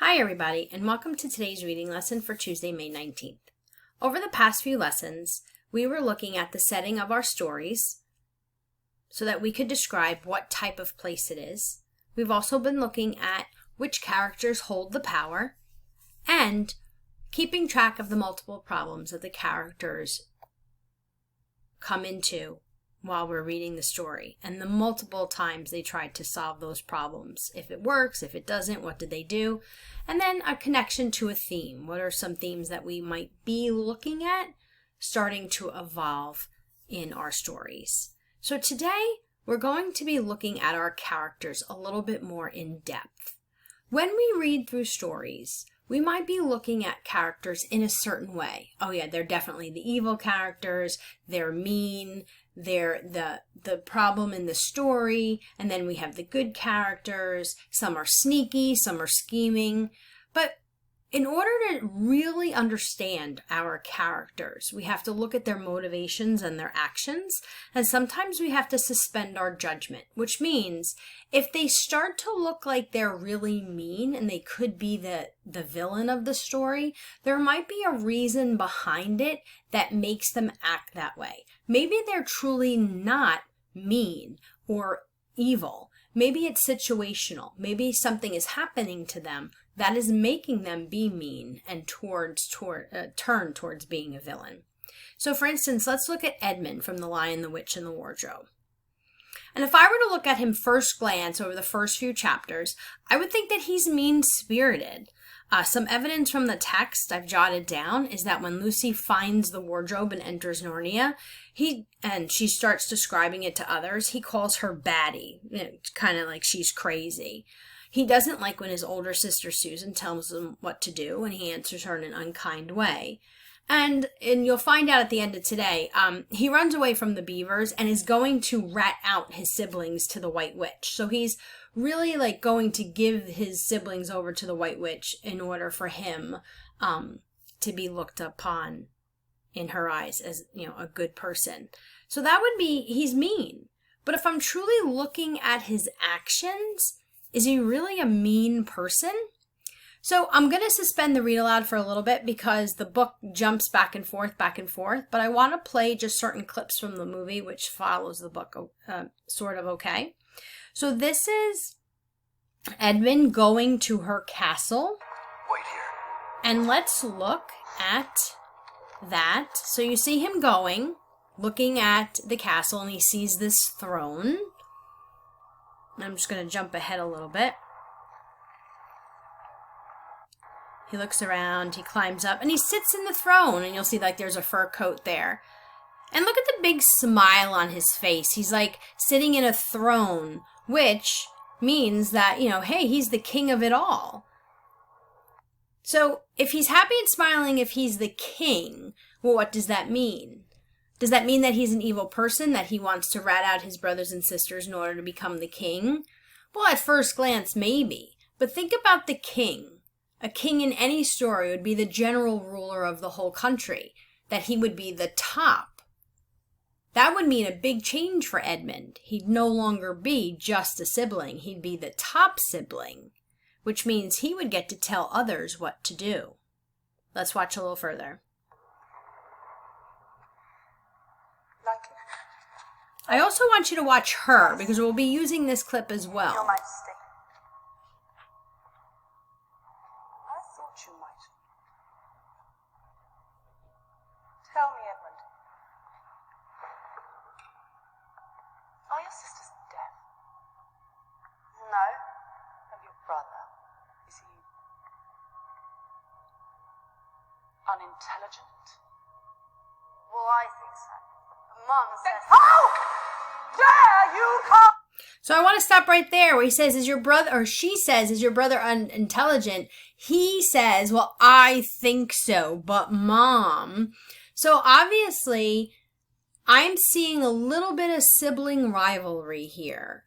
Hi everybody, and welcome to today's reading lesson for Tuesday, May 19th. Over the past few lessons, we were looking at the setting of our stories so that we could describe what type of place it is. We've also been looking at which characters hold the power and keeping track of the multiple problems that the characters come into while we're reading the story and the multiple times they tried to solve those problems. If it works, if it doesn't, what did they do? And then a connection to a theme. What are some themes that we might be looking at starting to evolve in our stories? So today we're going to be looking at our characters a little bit more in depth. When we read through stories, we might be looking at characters in a certain way. Oh yeah, they're definitely the evil characters, they're mean, they're the problem in the story, and then we have the good characters. Some are sneaky, some are scheming. But in order to really understand our characters, we have to look at their motivations and their actions, and sometimes we have to suspend our judgment, which means if they start to look like they're really mean and they could be the villain of the story, there might be a reason behind it that makes them act that way. Maybe they're truly not mean or evil. Maybe it's situational. Maybe something is happening to them that is making them be mean and turn towards being a villain. So for instance, let's look at Edmund from The Lion, the Witch, and the Wardrobe. And if I were to look at him first glance over the first few chapters, I would think that he's mean-spirited. Some evidence from the text I've jotted down is that when Lucy finds the wardrobe and enters Narnia, and she starts describing it to others, he calls her baddie, kind of like she's crazy. He doesn't like when his older sister Susan tells him what to do, and he answers her in an unkind way. And you'll find out at the end of today, he runs away from the beavers and is going to rat out his siblings to the White Witch. So he's really like going to give his siblings over to the White Witch in order for him to be looked upon in her eyes as, a good person. So that would be, he's mean. But if I'm truly looking at his actions, is he really a mean person? So I'm going to suspend the read aloud for a little bit because the book jumps back and forth, but I want to play just certain clips from the movie which follows the book sort of okay. So this is Edmund going to her castle. Wait here. And let's look at that. So you see him looking at the castle, and he sees this throne. I'm just going to jump ahead a little bit. He looks around, he climbs up, and he sits in the throne, and you'll see like there's a fur coat there. And look at the big smile on his face. He's like sitting in a throne, which means that, hey, he's the king of it all. So if he's happy and smiling, if he's the king, well, what does that mean? Does that mean that he's an evil person, that he wants to rat out his brothers and sisters in order to become the king? Well, at first glance, maybe. But think about the king. A king in any story would be the general ruler of the whole country, that he would be the top. That would mean a big change for Edmund. He'd no longer be just a sibling. He'd be the top sibling, which means he would get to tell others what to do. Let's watch a little further. I also want you to watch her, because we'll be using this clip as well. Your Majesty. I thought you might. Tell me, Edmund. Are your sisters deaf? No. And your brother? Is he unintelligent? Well, I think so. Mom says... How dare you come? So I want to stop right there where he says, is your brother, or she says, is your brother unintelligent? He says, well, I think so, but Mom. So obviously, I'm seeing a little bit of sibling rivalry here.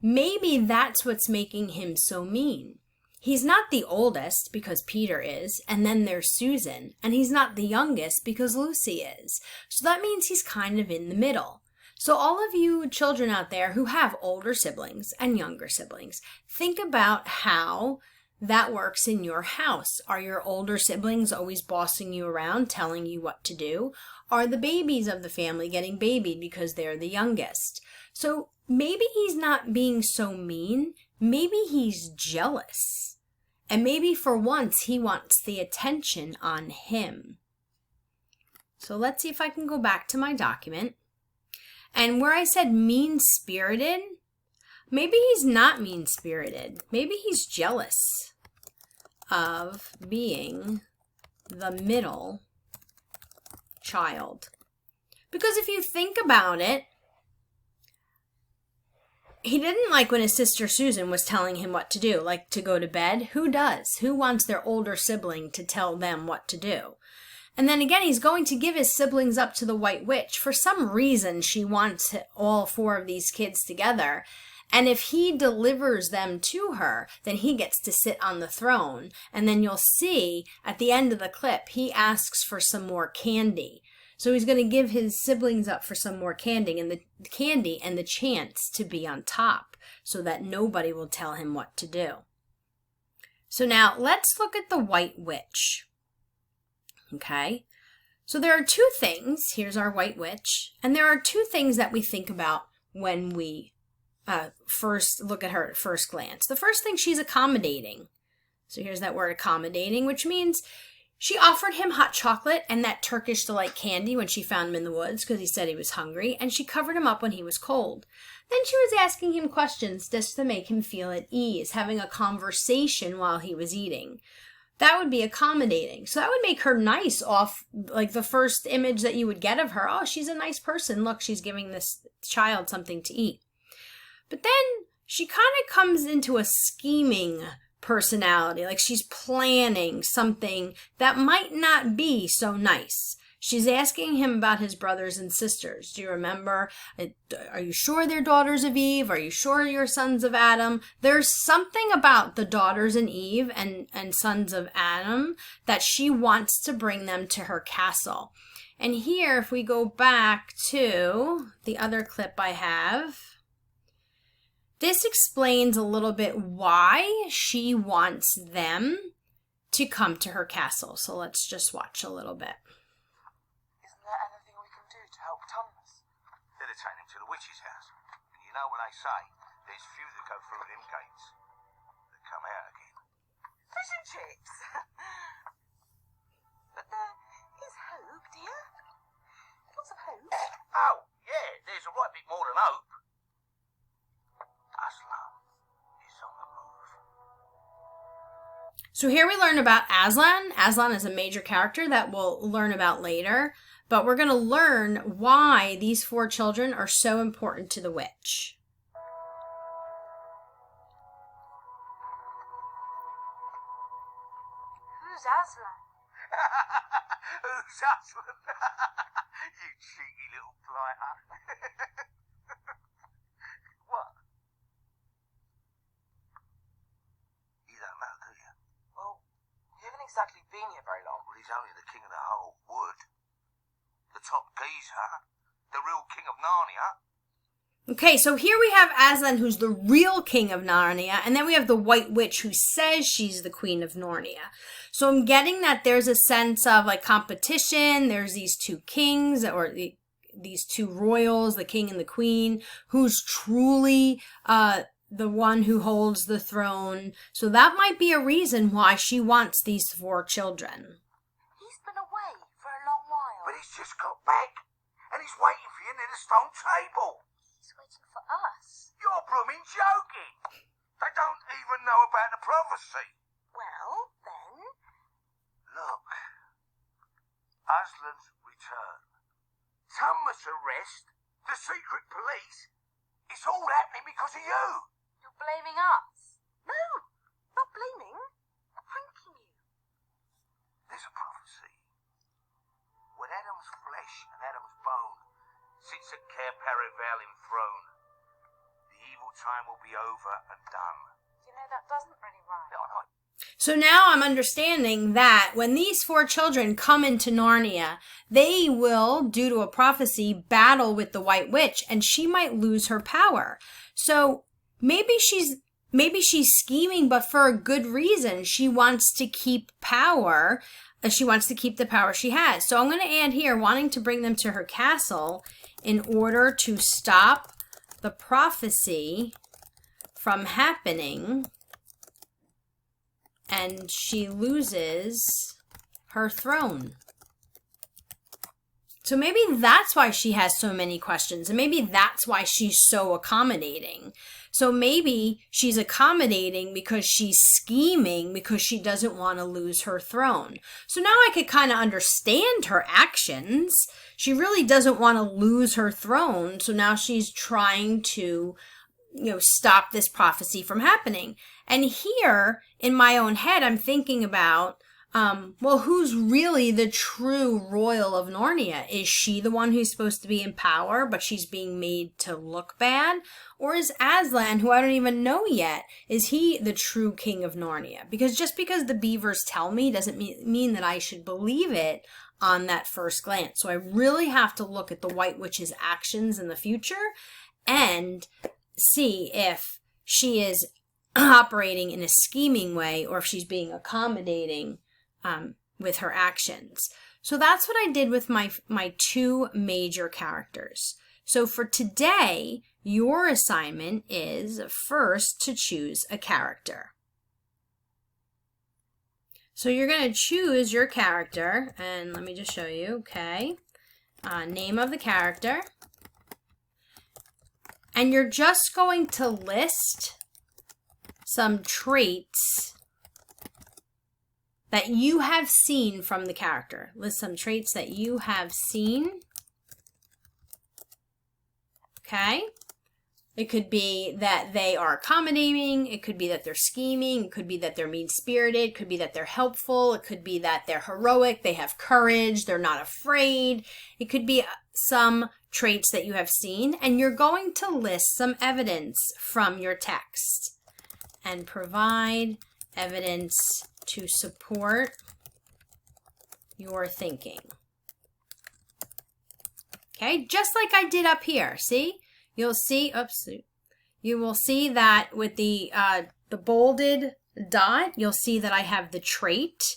Maybe that's what's making him so mean. He's not the oldest, because Peter is, and then there's Susan, and he's not the youngest, because Lucy is. So that means he's kind of in the middle. So all of you children out there who have older siblings and younger siblings, think about how that works in your house? Are your older siblings always bossing you around, telling you what to do? Are the babies of the family getting babied because they're the youngest? So maybe he's not being so mean. Maybe he's jealous. And maybe for once he wants the attention on him. So let's see if I can go back to my document. And where I said mean-spirited, maybe he's not mean-spirited. Maybe he's jealous of being the middle child. Because if you think about it, he didn't like when his sister Susan was telling him what to do, like to go to bed. Who does? Who wants their older sibling to tell them what to do? And then again, he's going to give his siblings up to the White Witch. For some reason, she wants all 4 of these kids together. And if he delivers them to her, then he gets to sit on the throne. And then you'll see at the end of the clip, he asks for some more candy. So he's going to give his siblings up for some more candy and the chance to be on top so that nobody will tell him what to do. So now let's look at the White Witch. Okay, so there are 2 things. Here's our White Witch. And there are 2 things that we think about when we first look at her at first glance. The first thing, she's accommodating. So here's that word accommodating, which means she offered him hot chocolate and that Turkish delight candy when she found him in the woods because he said he was hungry, and she covered him up when he was cold. Then she was asking him questions just to make him feel at ease, having a conversation while he was eating. That would be accommodating. So that would make her nice off, like the first image that you would get of her. Oh, she's a nice person. Look, she's giving this child something to eat. But then she kind of comes into a scheming personality, like she's planning something that might not be so nice. She's asking him about his brothers and sisters. Do you remember? Are you sure they're daughters of Eve? Are you sure you're sons of Adam? There's something about the daughters of Eve and sons of Adam that she wants to bring them to her castle. And here, if we go back to the other clip I have, this explains a little bit why she wants them to come to her castle. So let's just watch a little bit. Isn't there anything we can do to help Thomas? They'll take him to the witch's house. And you know what they say, there's few that go through them gates that come out again. Fish and chips. But there is hope, dear. Lots of hope. Oh, yeah, there's a right bit more than hope. Aslan is on the move. So here we learn about Aslan. Aslan is a major character that we'll learn about later. But we're going to learn why these 4 children are so important to the witch. Who's Aslan? Who's Aslan? You cheeky little blighter. What? You don't know, do you? Well, he hasn't exactly been here very long. Well, he's only the king of the whole wood. The top geezer. The real king of Narnia. Okay, so here we have Aslan, who's the real king of Narnia, and then we have the White Witch, who says she's the queen of Narnia. So I'm getting that there's a sense of like competition. There's these 2 kings, or these 2 royals, the king and the queen, who's truly the one who holds the throne. So that might be a reason why she wants these 4 children. He's been away for a long while. But he's just got back. And he's waiting for you near the stone table. He's waiting for us. You're blooming joking. They don't even know about the prophecy. Well, then... Look. Aslan's return. Thomas' arrest. The secret police. It's all happening because of you. You're blaming us. No, not blaming. Thanking you. There's a prophecy. When Adam's flesh and Adam's bone sits at Cair Paravel enthroned, the evil time will be over and done. You know, that doesn't really rhyme. Yeah, I know. So now I'm understanding that when these 4 children come into Narnia, they will, due to a prophecy, battle with the White Witch, and she might lose her power. So maybe she's maybe she's scheming, but for a good reason. She wants to keep power. She wants to keep the power she has. So I'm going to add here, wanting to bring them to her castle in order to stop the prophecy from happening, and she loses her throne. So maybe that's why she has so many questions, and maybe that's why she's so accommodating. So maybe she's accommodating because she's scheming because she doesn't want to lose her throne. So now I could kind of understand her actions. She really doesn't want to lose her throne, so now she's trying to, stop this prophecy from happening. And here, in my own head, I'm thinking about, who's really the true royal of Narnia? Is she the one who's supposed to be in power, but she's being made to look bad? Or is Aslan, who I don't even know yet, is he the true king of Narnia? Because just because the beavers tell me doesn't mean that I should believe it on that first glance. So I really have to look at the White Witch's actions in the future and see if she is operating in a scheming way or if she's being accommodating with her actions. So that's what I did with my two major characters. So for today, your assignment is first to choose a character. So you're going to choose your character, and let me just show you, okay? Name of the character. And you're just going to list some traits that you have seen from the character. List some traits that you have seen. Okay? It could be that they are accommodating. It could be that they're scheming. It could be that they're mean-spirited. It could be that they're helpful. It could be that they're heroic. They have courage. They're not afraid. It could be some traits that you have seen. And you're going to list some evidence from your text and provide evidence to support your thinking. Okay, just like I did up here. See? You'll see, you will see that with the bolded dot, you'll see that I have the trait.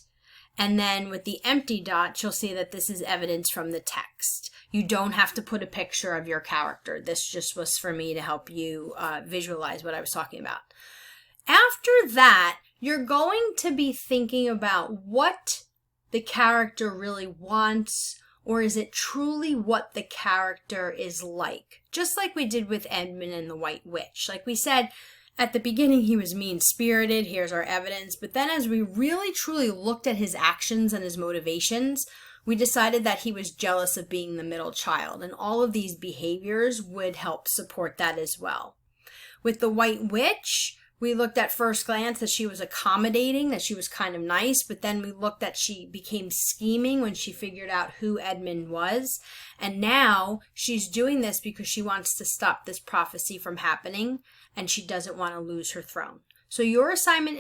And then with the empty dot, you'll see that this is evidence from the text. You don't have to put a picture of your character. This just was for me to help you visualize what I was talking about. After that, you're going to be thinking about what the character really wants, or is it truly what the character is like? Just like we did with Edmund and the White Witch. Like we said, at the beginning he was mean-spirited, here's our evidence, but then as we really truly looked at his actions and his motivations, we decided that he was jealous of being the middle child, and all of these behaviors would help support that as well. With the White Witch, we looked at first glance that she was accommodating, that she was kind of nice, but then we looked that she became scheming when she figured out who Edmund was. And now she's doing this because she wants to stop this prophecy from happening, and she doesn't want to lose her throne. So your assignment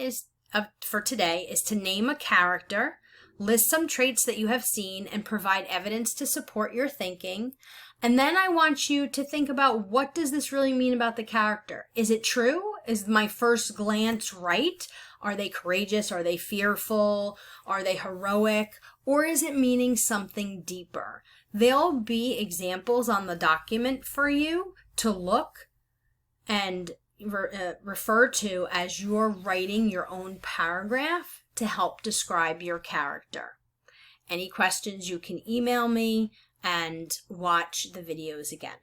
for today is to name a character, list some traits that you have seen, and provide evidence to support your thinking. And then I want you to think about, what does this really mean about the character? Is it true? Is my first glance right? Are they courageous? Are they fearful? Are they heroic? Or is it meaning something deeper? There'll be examples on the document for you to look and refer to as you're writing your own paragraph to help describe your character. Any questions, you can email me and watch the videos again.